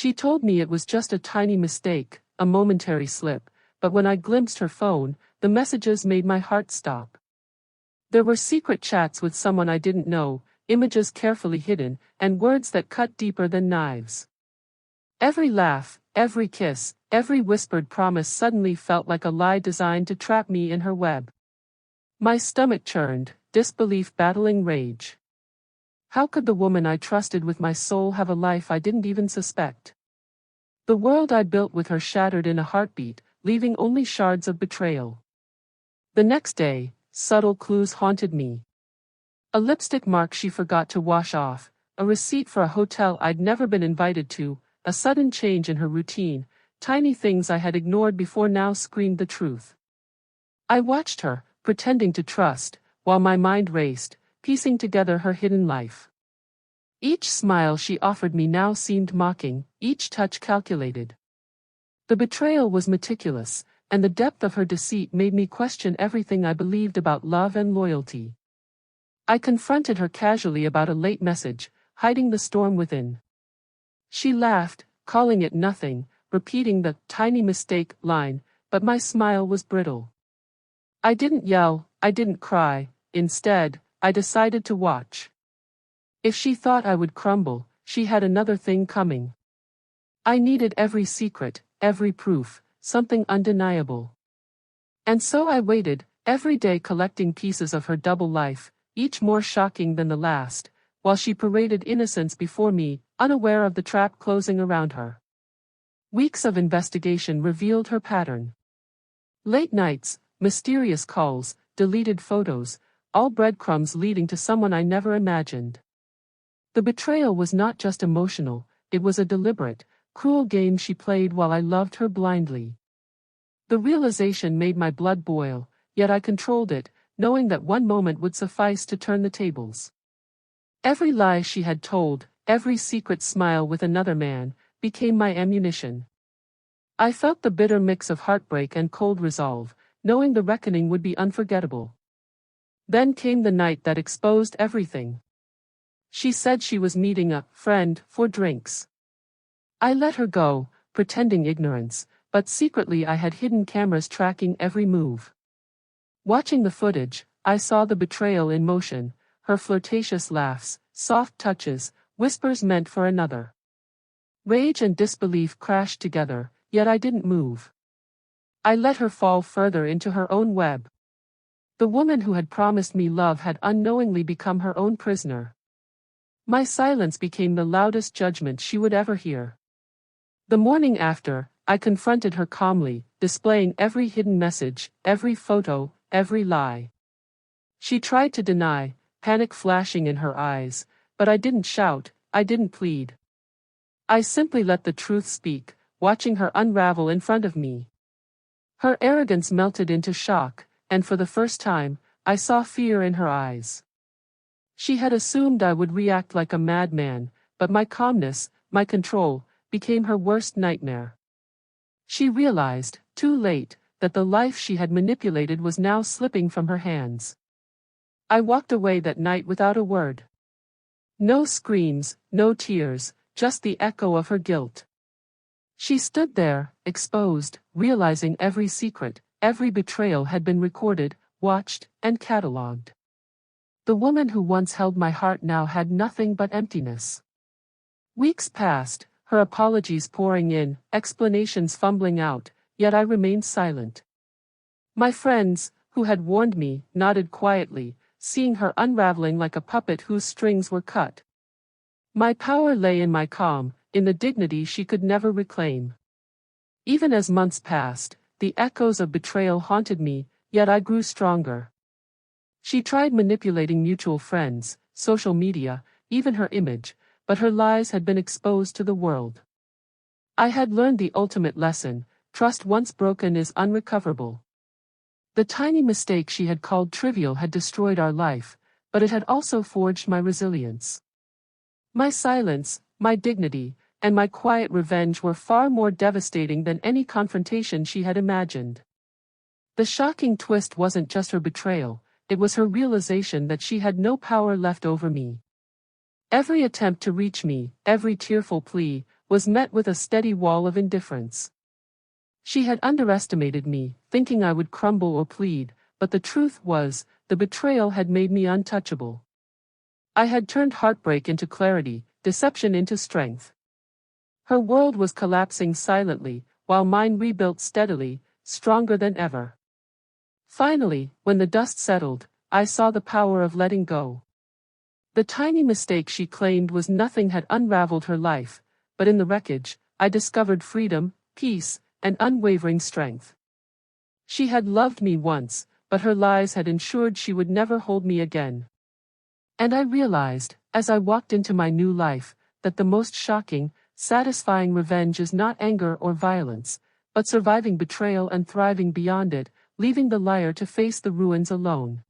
She told me it was just a tiny mistake, a momentary slip, but when I glimpsed her phone, the messages made my heart stop. There were secret chats with someone I didn't know, images carefully hidden, and words that cut deeper than knives. Every laugh, every kiss, every whispered promise suddenly felt like a lie designed to trap me in her web. My stomach churned, disbelief battling rage. How could the woman I trusted with my soul have a life I didn't even suspect? The world I built with her shattered in a heartbeat, leaving only shards of betrayal. The next day, subtle clues haunted me. A lipstick mark she forgot to wash off, a receipt for a hotel I'd never been invited to, a sudden change in her routine, tiny things I had ignored before now screamed the truth. I watched her, pretending to trust, while my mind raced, piecing together her hidden life. Each smile she offered me now seemed mocking, each touch calculated. The betrayal was meticulous, and the depth of her deceit made me question everything I believed about love and loyalty. I confronted her casually about a late message, hiding the storm within. She laughed, calling it nothing, repeating the "tiny mistake" line, but my smile was brittle. I didn't yell, I didn't cry, instead, I decided to watch. If she thought I would crumble, she had another thing coming. I needed every secret, every proof, something undeniable. And so I waited, every day collecting pieces of her double life, each more shocking than the last, while she paraded innocence before me, unaware of the trap closing around her. Weeks of investigation revealed her pattern. Late nights, mysterious calls, deleted photos, all breadcrumbs leading to someone I never imagined. The betrayal was not just emotional, it was a deliberate, cruel game she played while I loved her blindly. The realization made my blood boil, yet I controlled it, knowing that one moment would suffice to turn the tables. Every lie she had told, every secret smile with another man, became my ammunition. I felt the bitter mix of heartbreak and cold resolve, knowing the reckoning would be unforgettable. Then came the night that exposed everything. She said she was meeting a friend for drinks. I let her go, pretending ignorance, but secretly I had hidden cameras tracking every move. Watching the footage, I saw the betrayal in motion, her flirtatious laughs, soft touches, whispers meant for another. Rage and disbelief crashed together, yet I didn't move. I let her fall further into her own web. The woman who had promised me love had unknowingly become her own prisoner. My silence became the loudest judgment she would ever hear. The morning after, I confronted her calmly, displaying every hidden message, every photo, every lie. She tried to deny, panic flashing in her eyes, but I didn't shout, I didn't plead. I simply let the truth speak, watching her unravel in front of me. Her arrogance melted into shock, and for the first time, I saw fear in her eyes. She had assumed I would react like a madman, but my calmness, my control, became her worst nightmare. She realized, too late, that the life she had manipulated was now slipping from her hands. I walked away that night without a word. No screams, no tears, just the echo of her guilt. She stood there, exposed, realizing every secret, every betrayal had been recorded, watched, and catalogued. The woman who once held my heart now had nothing but emptiness. Weeks passed, her apologies pouring in, explanations fumbling out, yet I remained silent. My friends, who had warned me, nodded quietly, seeing her unraveling like a puppet whose strings were cut. My power lay in my calm, in the dignity she could never reclaim. Even as months passed, the echoes of betrayal haunted me, yet I grew stronger. She tried manipulating mutual friends, social media, even her image, but her lies had been exposed to the world. I had learned the ultimate lesson: trust once broken is unrecoverable. The tiny mistake she had called trivial had destroyed our life, but it had also forged my resilience. My silence, my dignity, and my quiet revenge were far more devastating than any confrontation she had imagined. The shocking twist wasn't just her betrayal, it was her realization that she had no power left over me. Every attempt to reach me, every tearful plea, was met with a steady wall of indifference. She had underestimated me, thinking I would crumble or plead, but the truth was, the betrayal had made me untouchable. I had turned heartbreak into clarity, deception into strength. Her world was collapsing silently, while mine rebuilt steadily, stronger than ever. Finally, when the dust settled, I saw the power of letting go. The tiny mistake she claimed was nothing had unraveled her life, but in the wreckage, I discovered freedom, peace, and unwavering strength. She had loved me once, but her lies had ensured she would never hold me again. And I realized, as I walked into my new life, that the most shocking, satisfying revenge is not anger or violence, but surviving betrayal and thriving beyond it, leaving the liar to face the ruins alone.